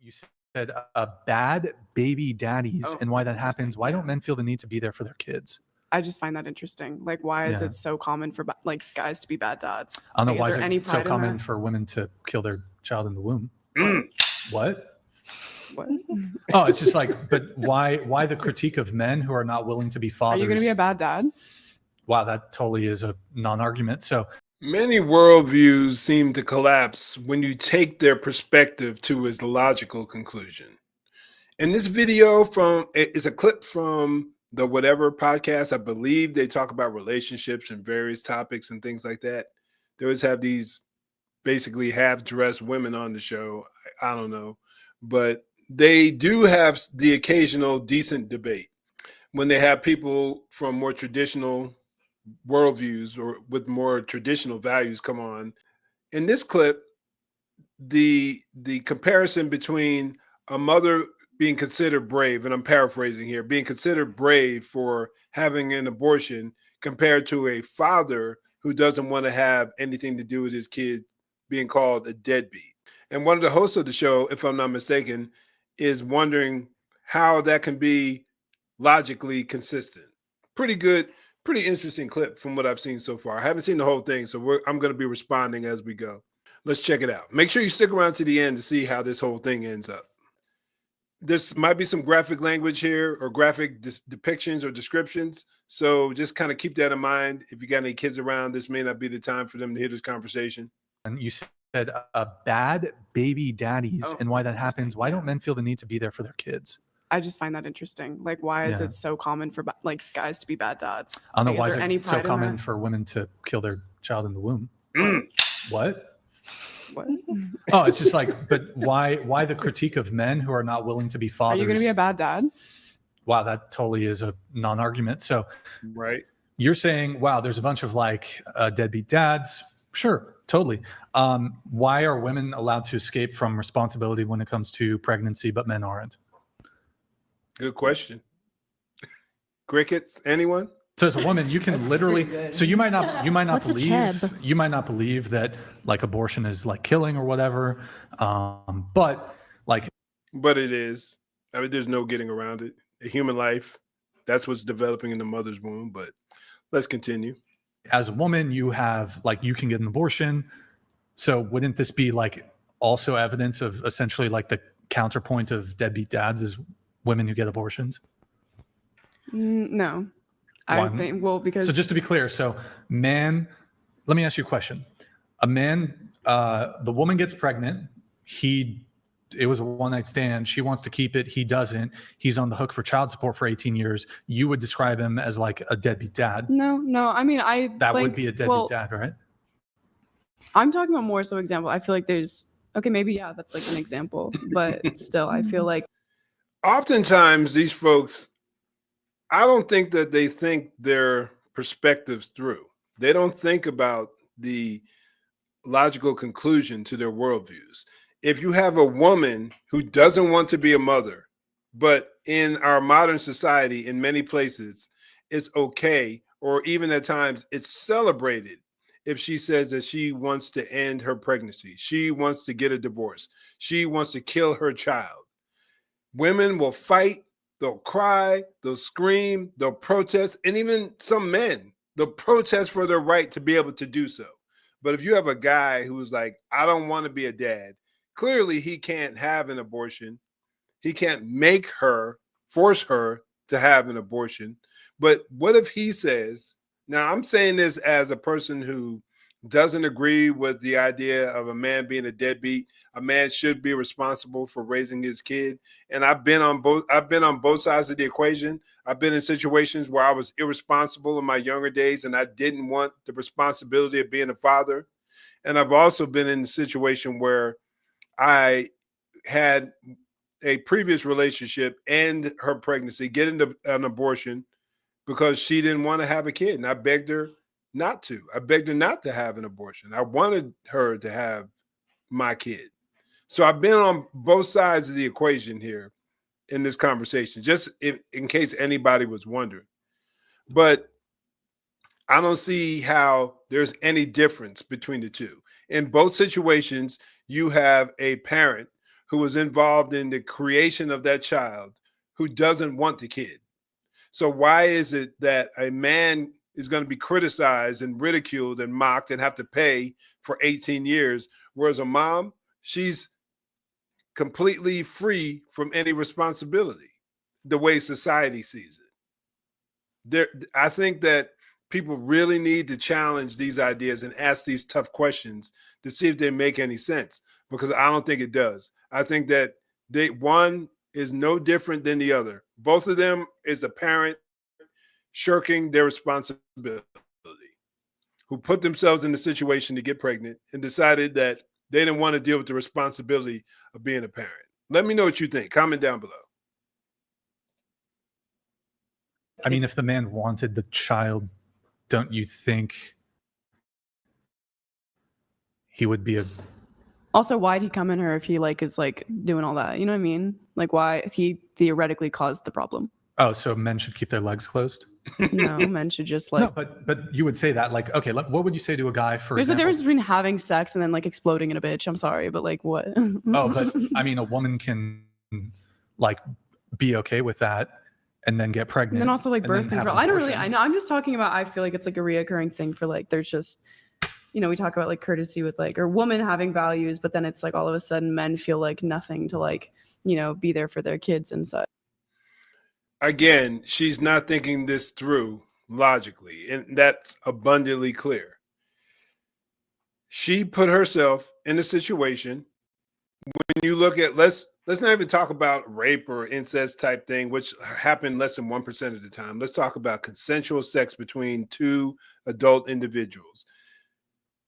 You said bad baby daddies and why that interesting, happens. Why don't yeah. men feel the need to be there for their kids? I just find that interesting. Like, why is Yeah. it so common for like guys to be bad dads? I don't know Like, why is is there it any so pride in common that? for women to kill their child in the womb? What? What? Oh, it's just like, but why the critique of men who are not willing to be Are fathers? you going to be a bad dad? Wow, that totally is a non-argument. So Many worldviews seem to collapse when you take their perspective to its logical conclusion. In this video is a clip from the Whatever podcast. I believe they talk about relationships and various topics and things like that. They always have these basically half-dressed women on the show. I don't know. But they do have the occasional decent debate when they have people from more traditional worldviews or with more traditional values come on. In this clip, the comparison between a mother being considered brave, and I'm paraphrasing here, being considered brave for having an abortion compared to a father who doesn't want to have anything to do with his kid being called a deadbeat. And one of the hosts of the show, if I'm not mistaken, is wondering how that can be logically consistent. Pretty good, pretty interesting clip from what I've seen so far. I haven't seen the whole thing, so I'm going to be responding as we go. Let's check it out. Make sure you stick around to the end to see how this whole thing ends up. This might be some graphic language here or graphic depictions or descriptions. So just kind of keep that in mind. If you got any kids around, this may not be the time for them to hear this conversation. and you said bad baby daddies and why that happens. Why don't men feel the need to be there for their kids? I just find that interesting. Like, why is Yeah. it so common for like guys to be bad dads? I don't know Like, why is is there any it so pride in common that? for women to kill their child in the womb? What? What? Oh, it's just like, but why the critique of men who are not willing to be Are fathers? you going to be a bad dad? Wow, that totally is a non-argument. So Right. you're saying, wow, there's a bunch of like deadbeat dads. Sure, totally. Why are women allowed to escape from responsibility when it comes to pregnancy, but men aren't? Good question. Crickets, anyone? So as a woman, you can That's literally. pretty good. So you might not What's a believe. cheb? You might not believe that like abortion is like killing or whatever. But like, But it is. I mean, there's no getting around it. A human life, that's what's developing in the mother's womb. But let's continue. as a woman, you have like you can get an abortion. So wouldn't this be like also evidence of essentially like the counterpoint of deadbeat dads is women who get abortions? No. Why? I think, well, because. So just to be clear, so man, let me ask you a question. A man, the woman gets pregnant. It was a one-night stand. She wants to keep it. He doesn't. He's on the hook for child support for 18 years. You would describe him as like a deadbeat dad. No. I mean, That would be a deadbeat dad, right? I'm talking about more so example. I feel like okay, maybe, yeah, that's like an example. But still, I feel like. Oftentimes, these folks, I don't think that they think their perspectives through. They don't think about the logical conclusion to their worldviews. If you have a woman who doesn't want to be a mother, but in our modern society, in many places, it's okay, or even at times it's celebrated if she says that she wants to end her pregnancy, she wants to get a divorce, she wants to kill her child. Women will fight, they'll cry, they'll scream, they'll protest, and even some men, they'll protest for their right to be able to do so. But if you have a guy who's like, I don't want to be a dad, clearly he can't have an abortion. He can't force her to have an abortion. But what if he says, now I'm saying this as a person who doesn't agree with the idea of a man being a deadbeat. A man should be responsible for raising his kid. And I've been on both sides of the equation. I've been in situations where I was irresponsible in my younger days and I didn't want the responsibility of being a father. And I've also been in a situation where I had a previous relationship and her pregnancy, get into an abortion because she didn't want to have a kid. And I begged her not to. I begged her not to have an abortion. I wanted her to have my kid. So I've been on both sides of the equation here in this conversation, just in case anybody was wondering. But I don't see how there's any difference between the two. In both situations, you have a parent who was involved in the creation of that child who doesn't want the kid. So why is it that a man is going to be criticized and ridiculed and mocked and have to pay for 18 years, whereas a mom, she's completely free from any responsibility, the way society sees it? I think that people really need to challenge these ideas and ask these tough questions to see if they make any sense, because I don't think it does. I think that one is no different than the other. Both of them is a parent shirking their responsibility, who put themselves in the situation to get pregnant and decided that they didn't want to deal with the responsibility of being a parent. Let me know what you think. Comment down below. I mean, if the man wanted the child, don't you think he would be a... Also, why'd he come in her if he like is like doing all that? You know what I mean? Like, why he theoretically caused the problem? Oh, so men should keep their legs closed? No, men should just like. No, but you would say that, like, okay, what would you say to a guy, for There's a example? difference between having sex and then like exploding in a bitch. I'm sorry, but like what? Oh, but I mean, a woman can like be okay with that and then get pregnant. And then also like and birth then have control. an I don't really, abortion. I know. I'm just talking about, I feel like it's like a reoccurring thing for like, there's just, you know, we talk about like courtesy with like, or women having values, but then it's like all of a sudden men feel like nothing to like, you know, be there for their kids and such. Again, she's not thinking this through logically, and that's abundantly clear. She put herself in a situation. When you look at, let's not even talk about rape or incest type thing, which happen less than 1% of the time. Let's talk about consensual sex between two adult individuals.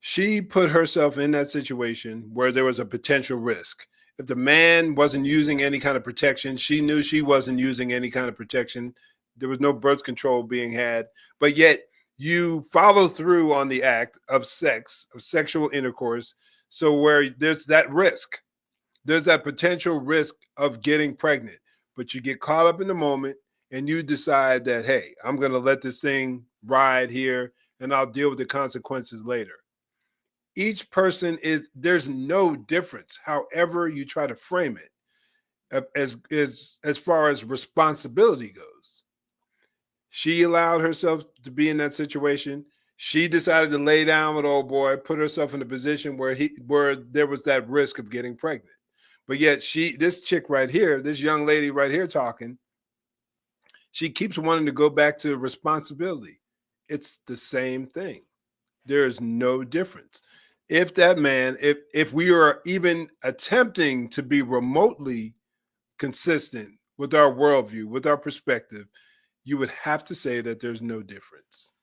She put herself in that situation where there was a potential risk. If the man wasn't using any kind of protection, she knew she wasn't using any kind of protection. There was no birth control being had, but yet you follow through on the act of sex, of sexual intercourse. So where there's that risk, there's that potential risk of getting pregnant, but you get caught up in the moment and you decide that, hey, I'm going to let this thing ride here and I'll deal with the consequences later. Each person there's no difference, however you try to frame it, as far as responsibility goes. She allowed herself to be in that situation. She decided to lay down with old boy, put herself in a position where there was that risk of getting pregnant. But yet this chick right here, this young lady right here talking, she keeps wanting to go back to responsibility. It's the same thing. There is no difference. If that man, if we are even attempting to be remotely consistent with our worldview, with our perspective, you would have to say that there's no difference.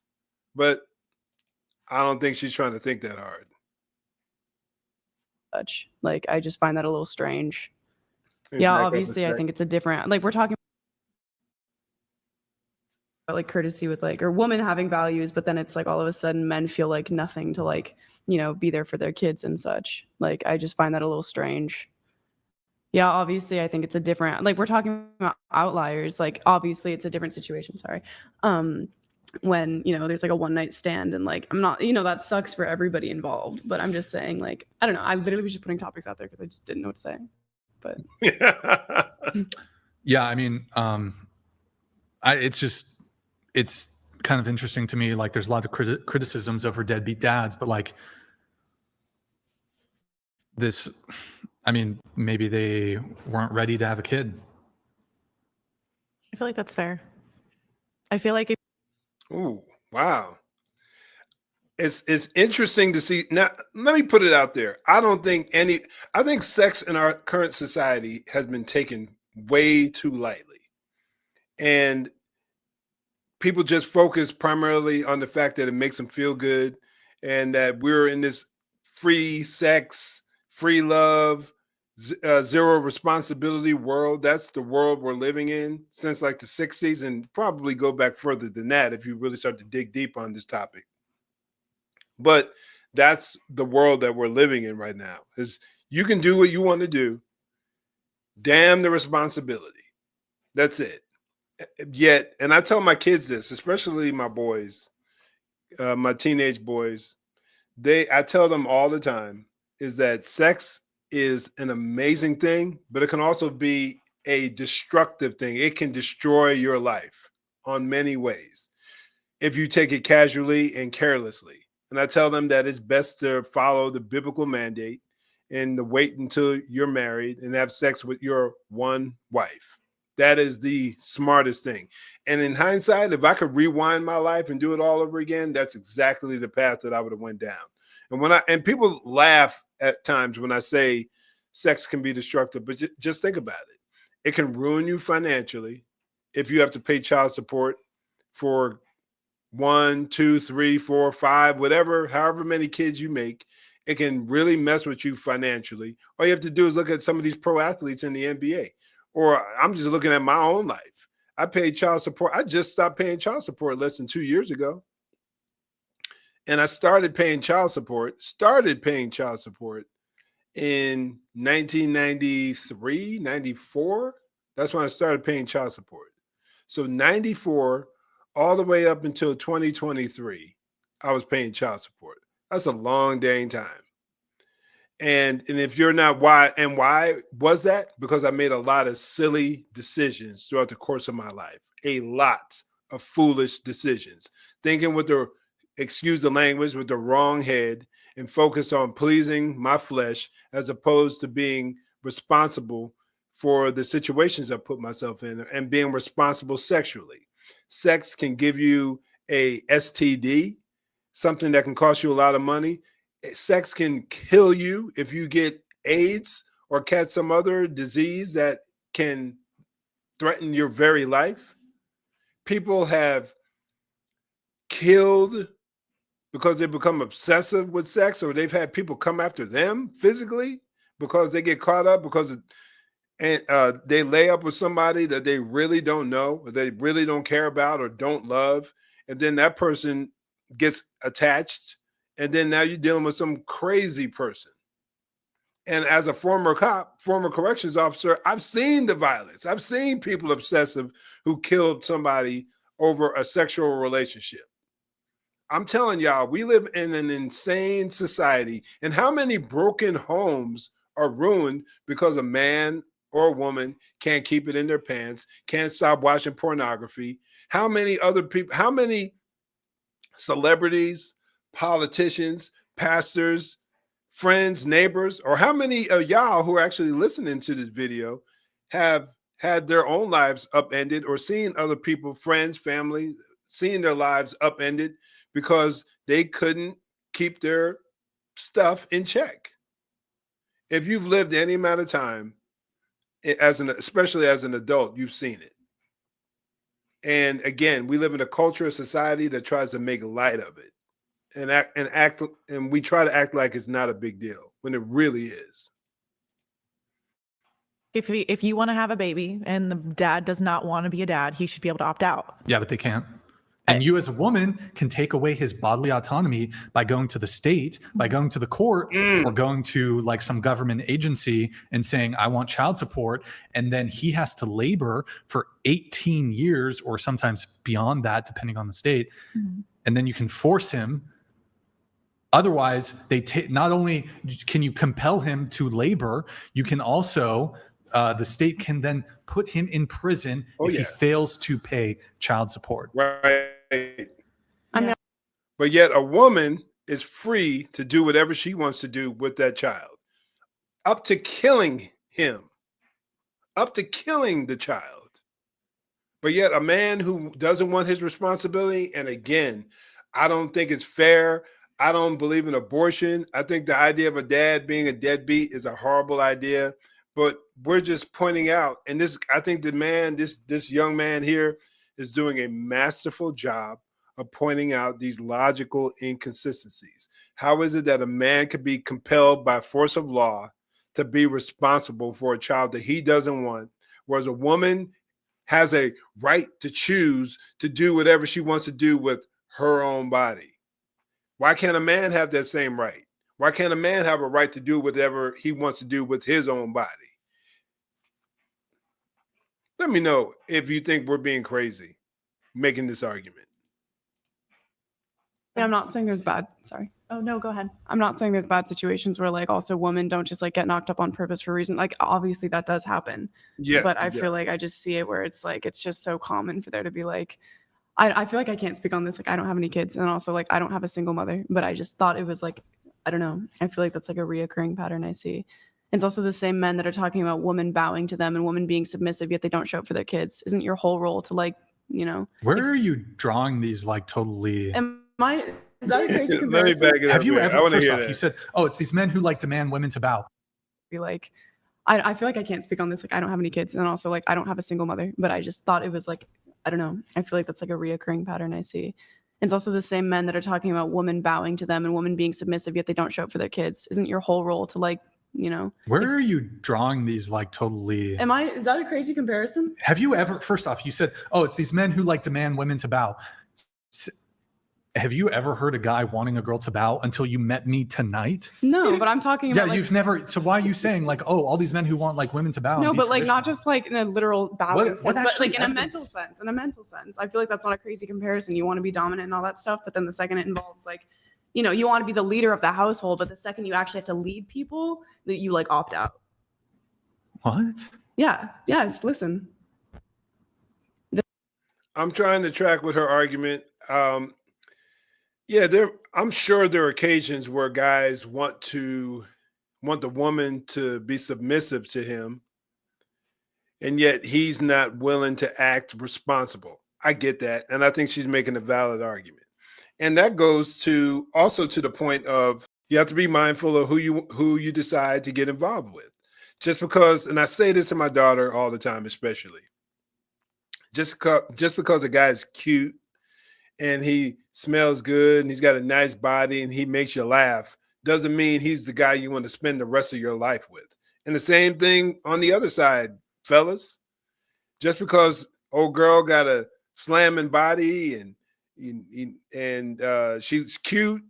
But I don't think she's trying to think that hard. Like, I just find that a little strange. Yeah, obviously, I think it's a different, like, we're talking about like courtesy with like, or women having values, but then it's like all of a sudden men feel like nothing to like, you know, be there for their kids and such. Like, I just find that a little strange. Yeah, obviously, I think it's a different, like, we're talking about outliers. Like, obviously, it's a different situation. Sorry. When, you know, there's like a one night stand and like, I'm not, you know, that sucks for everybody involved, but I'm just saying, like, I don't know. I literally was just putting topics out there because I just didn't know what to say. But yeah, I mean, it's kind of interesting to me. Like, there's a lot of criticisms over deadbeat dads, but like this, I mean, maybe they weren't ready to have a kid. I feel like that's fair. I feel like Ooh, wow. It's interesting to see. Now, let me put it out there. I think sex in our current society has been taken way too lightly. And people just focus primarily on the fact that it makes them feel good and that we're in this free sex, free love, zero responsibility world. That's the world we're living in since like the 60s, and probably go back further than that if you really start to dig deep on this topic. But that's the world that we're living in right now. Is you can do what you want to do. Damn the responsibility. That's it. Yet, and I tell my kids this, especially my boys, my teenage boys, I tell them all the time, is that sex is an amazing thing, but it can also be a destructive thing. It can destroy your life on many ways if you take it casually and carelessly. And I tell them that it's best to follow the biblical mandate and to wait until you're married and have sex with your one wife. That is the smartest thing. And in hindsight, if I could rewind my life and do it all over again, that's exactly the path that I would have went down. And people laugh at times when I say sex can be destructive, but just think about it. It can ruin you financially if you have to pay child support for 1, 2, 3, 4, 5, whatever, however many kids you make. It can really mess with you financially. All you have to do is look at some of these pro athletes in the NBA. Or I'm just looking at my own life. I paid child support. I just stopped paying child support less than 2 years ago. And I started paying child support in 1993, 94. That's when I started paying child support. So 94 all the way up until 2023, I was paying child support. That's a long dang time. And if you're not, why was that? Because I made a lot of silly decisions throughout the course of my life. A lot of foolish decisions. Thinking with the, excuse the language, with the wrong head and focus on pleasing my flesh as opposed to being responsible for the situations I put myself in and being responsible sexually. Sex can give you a STD, something that can cost you a lot of money. Sex can kill you if you get AIDS or catch some other disease that can threaten your very life. People have killed because they become obsessive with sex, or they've had people come after them physically because they get caught up because they lay up with somebody that they really don't know, or they really don't care about or don't love. And then that person gets attached. And then now you're dealing with some crazy person. And as a former cop, former corrections officer, I've seen the violence. I've seen people obsessive who killed somebody over a sexual relationship. I'm telling y'all, we live in an insane society. And how many broken homes are ruined because a man or a woman can't keep it in their pants, can't stop watching pornography? How many other people, how many celebrities, politicians, pastors, friends, neighbors, or how many of y'all who are actually listening to this video have had their own lives upended or seen other people, friends, family, seeing their lives upended because they couldn't keep their stuff in check? If you've lived any amount of time, especially as an adult, you've seen it. And again, we live in a culture, a society that tries to make light of it. And we try to act like it's not a big deal when it really is. If you want to have a baby and the dad does not want to be a dad, he should be able to opt out. Yeah, but they can't. And you as a woman can take away his bodily autonomy by going to the state, by going to the court, or going to like some government agency and saying, I want child support. And then he has to labor for 18 years or sometimes beyond that, depending on the state. Mm-hmm. And then you can force him. Otherwise, not only can you compel him to labor, you can also, the state can then put him in prison if he fails to pay child support. Right. Yeah. But yet a woman is free to do whatever she wants to do with that child, up to killing him, up to killing the child. But yet a man who doesn't want his responsibility, and again, I don't think it's fair. I don't believe in abortion. I think the idea of a dad being a deadbeat is a horrible idea. But we're just pointing out, and I think this young man here is doing a masterful job of pointing out these logical inconsistencies. How is it that a man could be compelled by force of law to be responsible for a child that he doesn't want, whereas a woman has a right to choose to do whatever she wants to do with her own body? Why can't a man have that same right? Why can't a man have a right to do whatever he wants to do with his own body? Let me know if you think we're being crazy making this argument. Yeah, I'm not saying there's bad. Sorry. Oh, no, go ahead. I'm not saying there's bad situations where like also women don't just like get knocked up on purpose for a reason. Like obviously that does happen. Yes, But I it feel does. like I just see it where it's like it's just so common for there to be like I feel like I can't speak on this. Like I don't have any kids and also like I don't have a single mother, but I just thought it was like I don't know. I feel like that's like a reoccurring pattern I see. It's also the same men that are talking about women bowing to them and women being submissive, yet they don't show up for their kids. Isn't your whole role to like, you know, Where are you drawing these like totally? is that a crazy Let me comparison? back it up. Have you there. I ever? want to First hear off, that. you said, "Oh, it's these men who like demand women to bow." Be like I feel like I can't speak on this. Like I don't have any kids and also like I don't have a single mother, but I just thought it was like I don't know. I feel like that's like a reoccurring pattern I see. It's also the same men that are talking about women bowing to them and women being submissive, yet they don't show up for their kids. Isn't your whole role to like, you know, Where are you drawing these like totally? is that a crazy comparison? Have you ever? First off, you said, "Oh, it's these men who like demand women to bow." Have you ever heard a guy wanting a girl to bow until you met me tonight? No, but I'm talking Yeah, about like, you've never. So why are you saying like, "Oh, all these men who want like women to bow"? and no, be but like not traditional? just like in a literal bowing What sense, but actually like in a mental evidence? sense. In a mental sense, I feel like that's not a crazy comparison. You want to be dominant and all that stuff, but then the second it involves like, you know, you want to be the leader of the household, but the second you actually have to lead people, that you like opt out. What? Yeah. Yes. Listen. I'm trying to track with her argument. Yeah, I'm sure there are occasions where guys want the woman to be submissive to him, and yet he's not willing to act responsible. I get that, and I think she's making a valid argument. And that goes to also to the point of you have to be mindful of who you decide to get involved with. Just because, and I say this to my daughter all the time, especially just because a guy's cute and he smells good and he's got a nice body and he makes you laugh doesn't mean he's the guy you want to spend the rest of your life with. And the same thing on the other side, fellas. Just because old girl got a slamming body and she's cute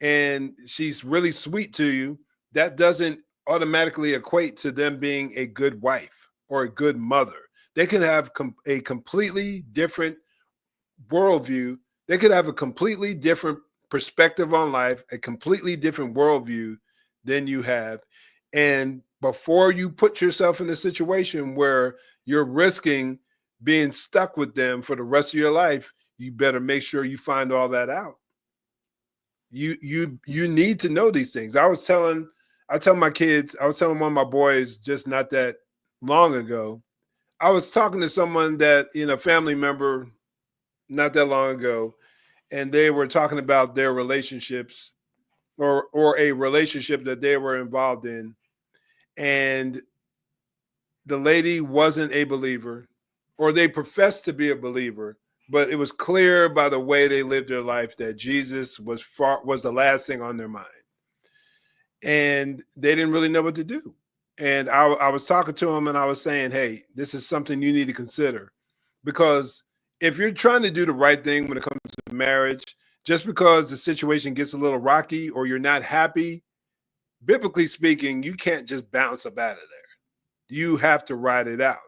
and she's really sweet to you, that doesn't automatically equate to them being a good wife or a good mother. They can have a completely different worldview. They could have a completely different perspective on life, a completely different worldview than you have. And before you put yourself in a situation where you're risking being stuck with them for the rest of your life, you better make sure you find all that out. You need to know these things. I tell my kids, I was telling one of my boys just not that long ago. I was talking to someone that, family member not that long ago, and they were talking about their relationships or a relationship that they were involved in. And the lady wasn't a believer, or they professed to be a believer, but it was clear by the way they lived their life that Jesus was the last thing on their mind. And they didn't really know what to do. And I was talking to them and I was saying, hey, this is something you need to consider, because if you're trying to do the right thing when it comes to marriage, just because the situation gets a little rocky or you're not happy, biblically speaking, you can't just bounce up out of there. You have to ride it out.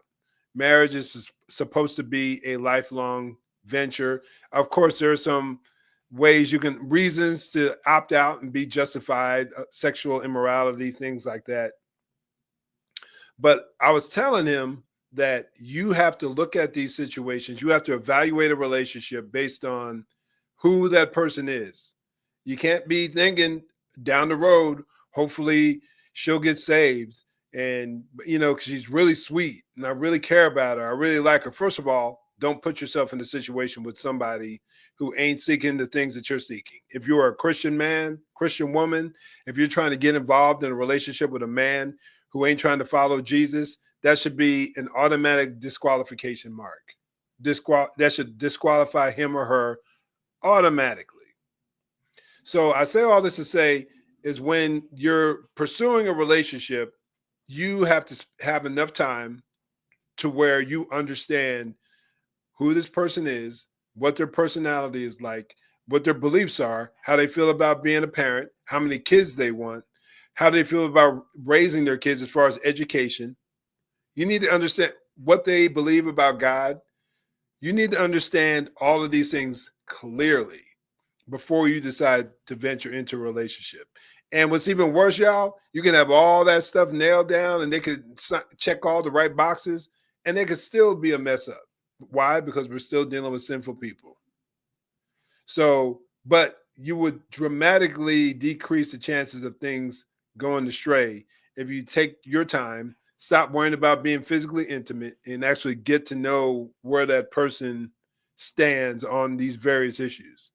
Marriage is supposed to be a lifelong venture. Of course, there are some reasons to opt out and be justified, sexual immorality, things like that. But I was telling him that you have to look at these situations. You have to evaluate a relationship based on who that person is. You can't be thinking down the road, hopefully she'll get saved. And, because she's really sweet and I really care about her. I really like her. First of all, don't put yourself in a situation with somebody who ain't seeking the things that you're seeking. If you're a Christian man, Christian woman, if you're trying to get involved in a relationship with a man who ain't trying to follow Jesus, that should be an automatic disqualification mark. That should disqualify him or her automatically. So I say all this to say is when you're pursuing a relationship, you have to have enough time to where you understand who this person is, what their personality is like, what their beliefs are, how they feel about being a parent, how many kids they want, how they feel about raising their kids as far as education. You need to understand what they believe about God. You need to understand all of these things clearly before you decide to venture into a relationship. And what's even worse, y'all, you can have all that stuff nailed down and they could check all the right boxes and they could still be a mess up. Why? Because we're still dealing with sinful people. So, but you would dramatically decrease the chances of things going astray if you take your time, stop worrying about being physically intimate, and actually get to know where that person stands on these various issues.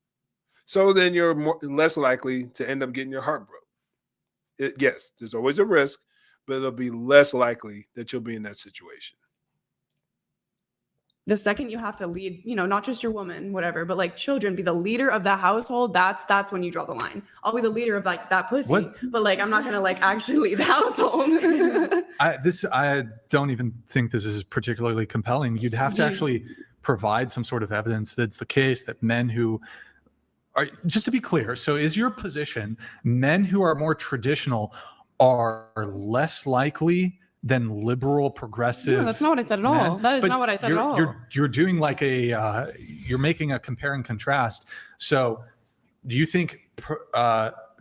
So then you're less likely to end up getting your heart broke. Yes, there's always a risk, but it'll be less likely that you'll be in that situation. The second you have to lead, not just your woman, whatever, but like children, be the leader of the household, that's when you draw the line. I'll be the leader of like that pussy, but like I'm not gonna like actually lead the household. I don't even think this is particularly compelling. You'd have to actually provide some sort of evidence that's the case, that men who are, just to be clear, so is your position men who are more traditional are less likely than liberal, progressive? No, that's not what I said at all. That is not what I said at all. You're doing like you're making a compare and contrast. So do you think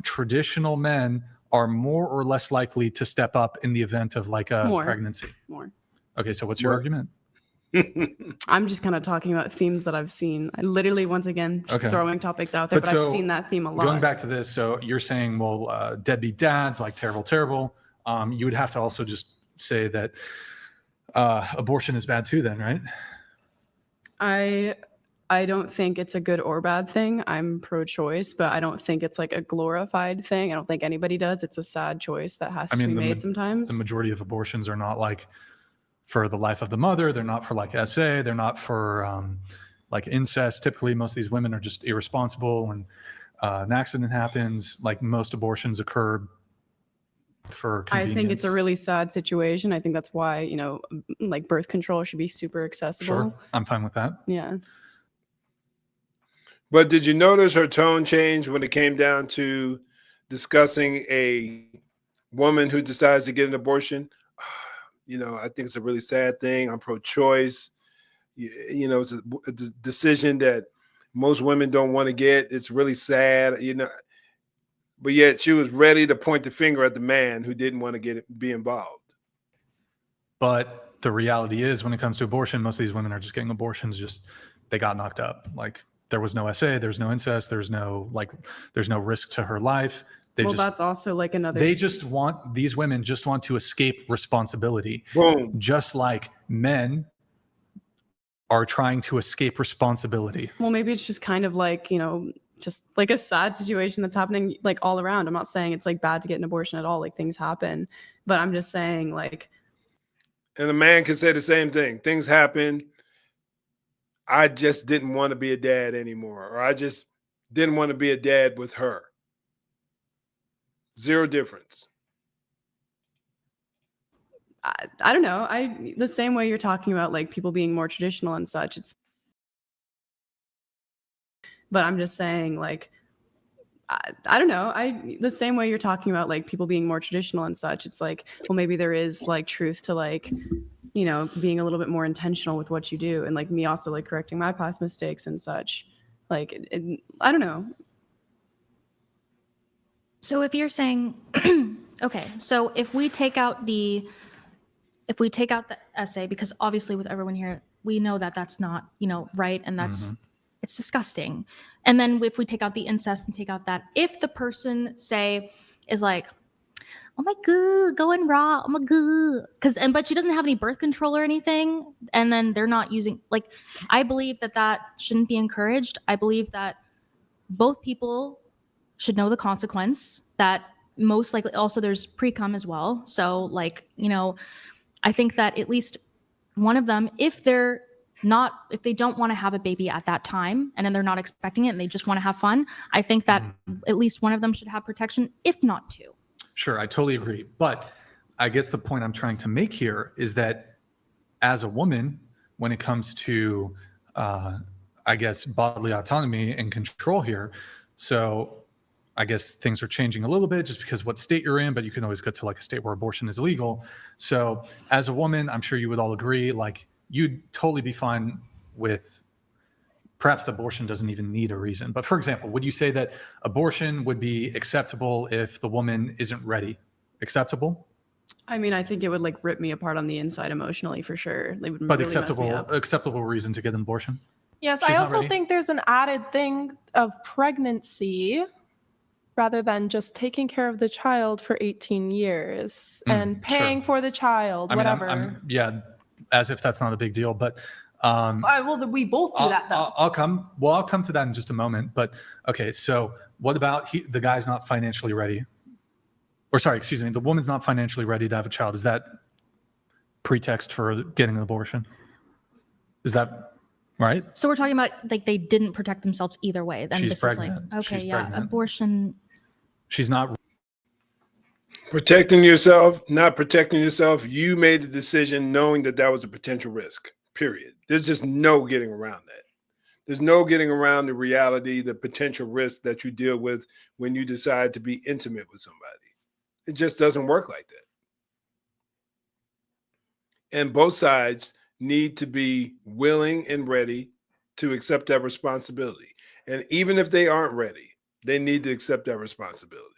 traditional men are more or less likely to step up in the event of like a pregnancy? More. Okay, so what's your argument? I'm just kind of talking about themes that I've seen. I literally, once again, just throwing topics out there, but I've seen that theme a lot. Going back to this, so you're saying, well, deadbeat dads, like terrible. You would have to also just say that abortion is bad too then, right? I don't think it's a good or bad thing. I'm pro-choice, but I don't think it's like a glorified thing. I don't think anybody does. It's a sad choice that has to be made sometimes. The majority of abortions are not like for the life of the mother. They're not for like SA. They're not for like incest. Typically, most of these women are just irresponsible, and an accident happens. Like most abortions occur for convenience. I think it's a really sad situation. I think that's why, like birth control should be super accessible. Sure, I'm fine with that. Yeah. But did you notice her tone change when it came down to discussing a woman who decides to get an abortion? I think it's a really sad thing. I'm pro-choice. It's a decision that most women don't want to get. It's really sad, but yet she was ready to point the finger at the man who didn't want to be involved. But the reality is, when it comes to abortion, most of these women are just getting abortions. Just they got knocked up. Like there was no SA, there's no incest, there's no risk to her life. That's also like another. These women just want to escape responsibility. Boom. Just like men are trying to escape responsibility. Well, maybe it's just kind of like, just like a sad situation that's happening like all around. I'm not saying it's like bad to get an abortion at all. Like things happen, but I'm just saying like. And a man can say the same thing. Things happen. I just didn't want to be a dad anymore, or I just didn't want to be a dad with her. Zero difference. I don't know. The same way you're talking about like people being more traditional and such. But I'm just saying like, I don't know. The same way you're talking about like people being more traditional and such. It's like, well, maybe there is like truth to like, being a little bit more intentional with what you do, and like me also like correcting my past mistakes and such. Like, I don't know. So if you're saying, okay, so if we take out the essay, because obviously with everyone here, we know that that's not, right. And that's, it's disgusting. And then if we take out the incest and take out that, if the person say is like, oh my God, going raw, oh my God. But she doesn't have any birth control or anything. And then they're not using, like, I believe that shouldn't be encouraged. I believe that both people should know the consequence, that most likely also there's pre-cum as well. So like, I think that at least one of them, if they don't want to have a baby at that time and then they're not expecting it and they just want to have fun, I think that at least one of them should have protection, if not two. Sure, I totally agree. But I guess the point I'm trying to make here is that as a woman, when it comes to, I guess, bodily autonomy and control here, so I guess things are changing a little bit just because what state you're in, but you can always go to like a state where abortion is legal. So as a woman, I'm sure you would all agree, like you'd totally be fine with perhaps the abortion doesn't even need a reason. But for example, would you say that abortion would be acceptable if the woman isn't ready? Acceptable? I mean, I think it would like rip me apart on the inside emotionally for sure. It would But really mess me up. acceptable reason to get an abortion? Yes, She's I not also ready? think there's an added thing of pregnancy rather than just taking care of the child for 18 years and paying for the child, I mean, whatever. yeah, as if that's not a big deal. But Well, we both do that though. I'll come to that in just a moment. But okay, so what about the guy's not financially ready? Or sorry, excuse me, the woman's not financially ready to have a child. Is that pretext for getting an abortion? Is that right? So we're talking about like they didn't protect themselves either way. Then She's this pregnant. is like, okay, She's yeah, pregnant. abortion. She's not. Protecting yourself, not protecting yourself. You made the decision knowing that that was a potential risk, period. There's just no getting around that. There's no getting around the reality, the potential risk that you deal with when you decide to be intimate with somebody. It just doesn't work like that. And both sides need to be willing and ready to accept that responsibility. And even if they aren't ready, they need to accept that responsibility.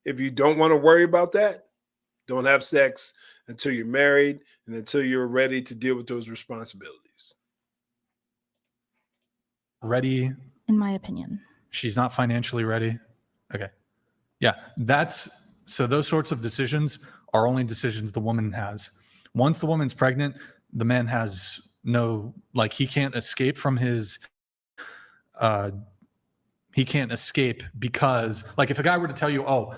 If you don't want to worry about that, don't have sex until you're married and until you're ready to deal with those responsibilities. Ready. In my opinion. She's not financially ready. Okay. Yeah, so those sorts of decisions are only decisions the woman has. Once the woman's pregnant, the man has no, like, he can't escape from his, he can't escape because, like, if a guy were to tell you, oh,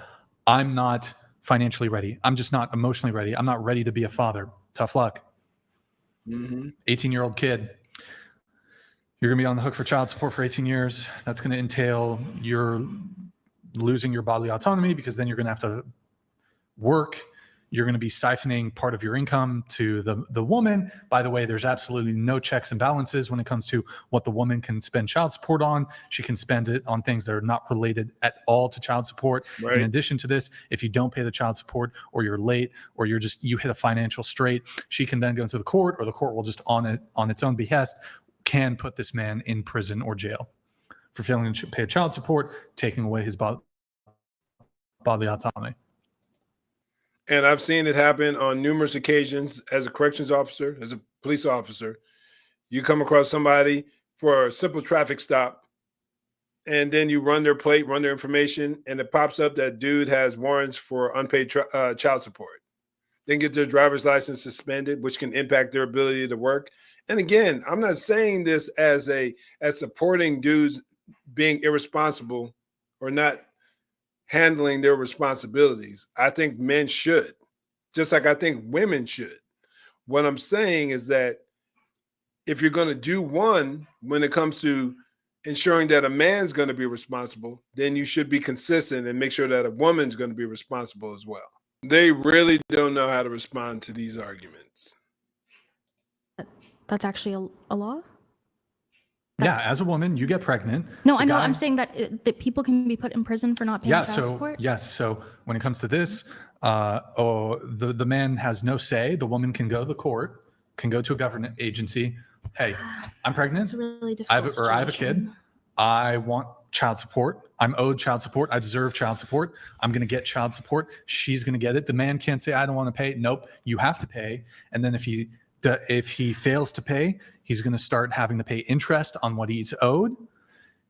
I'm not financially ready, I'm just not emotionally ready, I'm not ready to be a father, tough luck. 18-year-old kid, you're gonna be on the hook for child support for 18 years. That's gonna entail you're losing your bodily autonomy because then you're gonna have to work. You're going to be siphoning part of your income to the woman. By the way, there's absolutely no checks and balances when it comes to what the woman can spend child support on. She can spend it on things that are not related at all to child support. Right. In addition to this, if you don't pay the child support or you're late or you hit a financial strait, she can then go to the court, or the court will just on its own behest can put this man in prison or jail for failing to pay child support, taking away his bodily autonomy. And I've seen it happen on numerous occasions as a corrections officer, as a police officer. You come across somebody for a simple traffic stop, and then you run their plate, run their information, and it pops up that dude has warrants for unpaid child support. Then get their driver's license suspended, which can impact their ability to work. And again, I'm not saying this as supporting dudes being irresponsible or not handling their responsibilities. I think men should, just like I think women should. What I'm saying is that if you're going to do one when it comes to ensuring that a man's going to be responsible, then you should be consistent and make sure that a woman's going to be responsible as well. They really don't know how to respond to these arguments. That's actually a law? Yeah, as a woman, you get pregnant. No, I know. I'm saying that that people can be put in prison for not paying child support. Yes. So when it comes to this, the man has no say. The woman can go to the court, can go to a government agency. Hey, I'm pregnant. It's a really difficult I have a kid. situation. I want child support. I'm owed child support. I deserve child support. I'm going to get child support. She's going to get it. The man can't say, I don't want to pay. Nope, you have to pay. And then if he fails to pay, he's going to start having to pay interest on what he's owed.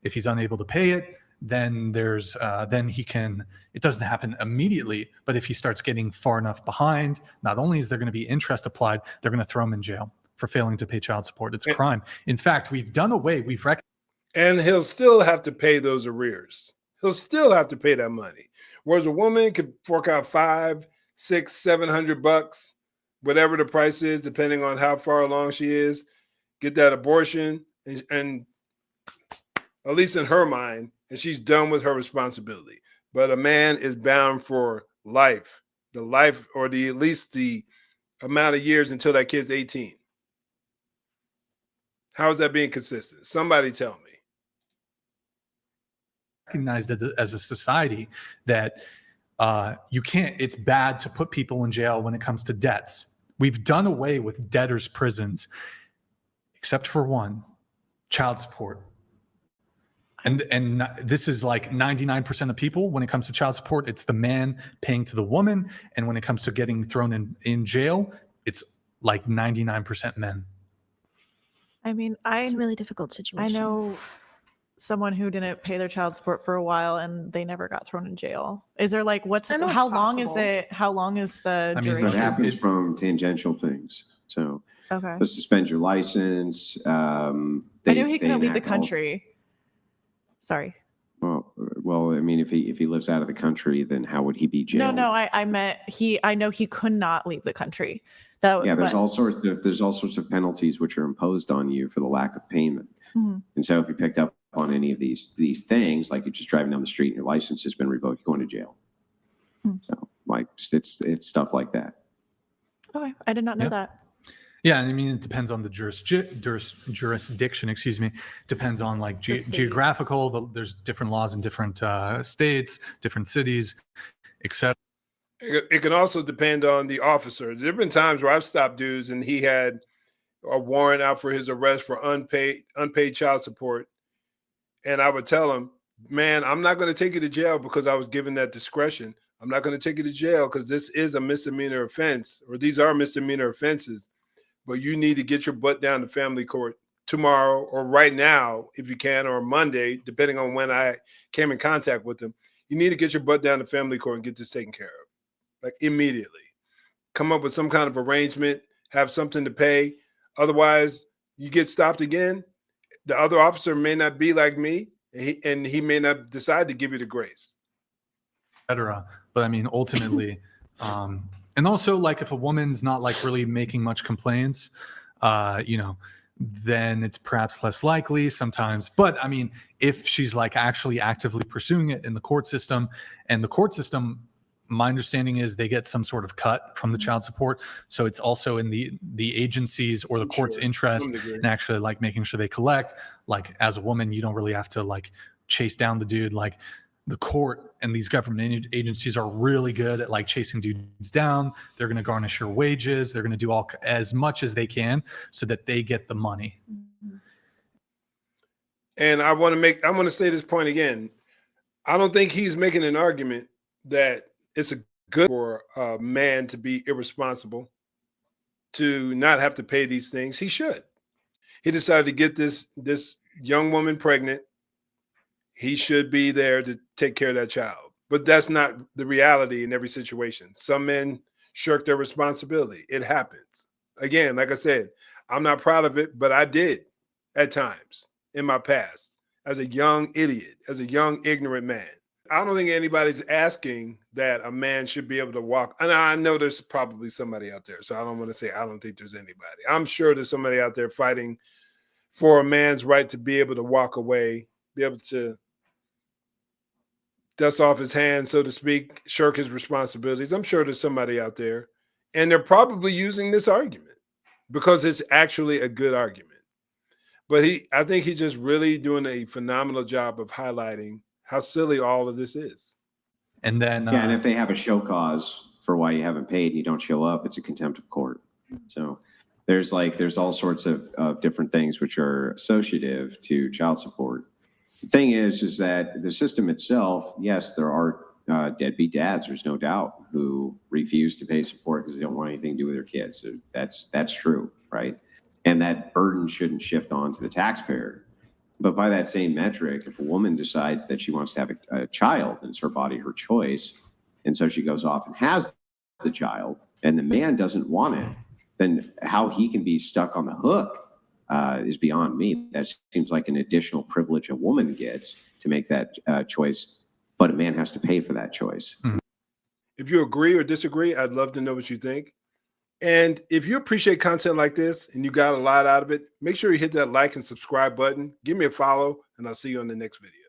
If he's unable to pay it, then it doesn't happen immediately, but if he starts getting far enough behind, not only is there going to be interest applied, they're going to throw him in jail for failing to pay child support. It's a crime. In fact, And he'll still have to pay those arrears. He'll still have to pay that money. Whereas a woman could fork out $500, $600, $700, whatever the price is, depending on how far along she is, get that abortion, and at least in her mind, and she's done with her responsibility. But a man is bound for life, at least the amount of years until that kid's 18. How is that being consistent? Somebody tell me. Recognized as a society that it's bad to put people in jail when it comes to debts. We've done away with debtors' prisons, except for one. child support. And this is like 99% of people. When it comes to child support, it's the man paying to the woman. And when it comes to getting thrown in jail, it's like 99% men. I mean, It's a really difficult I situation. know someone who didn't pay their child support for a while and they never got thrown in jail. Is there like I know it's how long is possible. it? How long is the I mean, duration? It happens from tangential things. So Okay. they'll suspend your license. I knew he couldn't leave the country. Sorry. Well, I mean, if he lives out of the country, then how would he be jailed? No, I meant I know he could not leave the country. That Yeah, there's all sorts of penalties which are imposed on you for the lack of payment. Mhm. And so if you picked up on any of these things, like you're just driving down the street and your license has been revoked, you're going to jail. So like it's stuff like that. Okay, I did not know Yeah. that. Yeah, I mean, it depends on the jurisdiction. Excuse me. Depends on like The state. geographical. There's different laws in different states, different cities, etc. It can also depend on the officer. There have been times where I've stopped dudes and he had a warrant out for his arrest for unpaid child support. And I would tell him, man, I'm not going to take you to jail because I was given that discretion. I'm not going to take you to jail because this is a misdemeanor offense, or these are misdemeanor offenses. But you need to get your butt down to family court tomorrow or right now, if you can, or Monday, depending on when I came in contact with them. You need to get your butt down to family court and get this taken care of, like immediately. Come up with some kind of arrangement, have something to pay. Otherwise, you get stopped again. The other officer may not be like me, and he may not decide to give you the grace. But I mean, ultimately, and also like if a woman's not like really making much complaints, then it's perhaps less likely sometimes. But I mean, if she's like actually actively pursuing it in the court system, and the court system, my understanding is they get some sort of cut from the child support. So it's also in the agencies or the court's interest in actually like making sure they collect. Like as a woman, you don't really have to like chase down the dude. Like the court and these government agencies are really good at like chasing dudes down. They're going to garnish your wages. They're going to do as much as they can so that they get the money. And I want to say this point again. I don't think he's making an argument that it's good for a man to be irresponsible, to not have to pay these things. He should. He decided to get this young woman pregnant. He should be there to take care of that child. But that's not the reality in every situation. Some men shirk their responsibility. It happens. Again, like I said, I'm not proud of it, but I did at times in my past as a young idiot, as a young ignorant man. I don't think anybody's asking that a man should be able to walk. And I know there's probably somebody out there, so I don't want to say I don't think there's anybody. I'm sure there's somebody out there fighting for a man's right to be able to walk away, be able to dust off his hands, so to speak, shirk his responsibilities. I'm sure there's somebody out there, and they're probably using this argument because it's actually a good argument. But I think he's just really doing a phenomenal job of highlighting how silly all of this is. And then yeah, and if they have a show cause for why you haven't paid and you don't show up, it's a contempt of court. So there's all sorts of different things which are associative to child support. The thing is that the system itself, yes, there are deadbeat dads, there's no doubt, who refuse to pay support because they don't want anything to do with their kids. So that's true, right? And that burden shouldn't shift on to the taxpayer. But by that same metric, if a woman decides that she wants to have a child, and it's her body, her choice, and so she goes off and has the child, and the man doesn't want it, then how he can be stuck on the hook is beyond me. That seems like an additional privilege a woman gets to make that choice, but a man has to pay for that choice. If you agree or disagree, I'd love to know what you think. And if you appreciate content like this and you got a lot out of it, make sure you hit that like and subscribe button. Give me a follow, and I'll see you on the next video.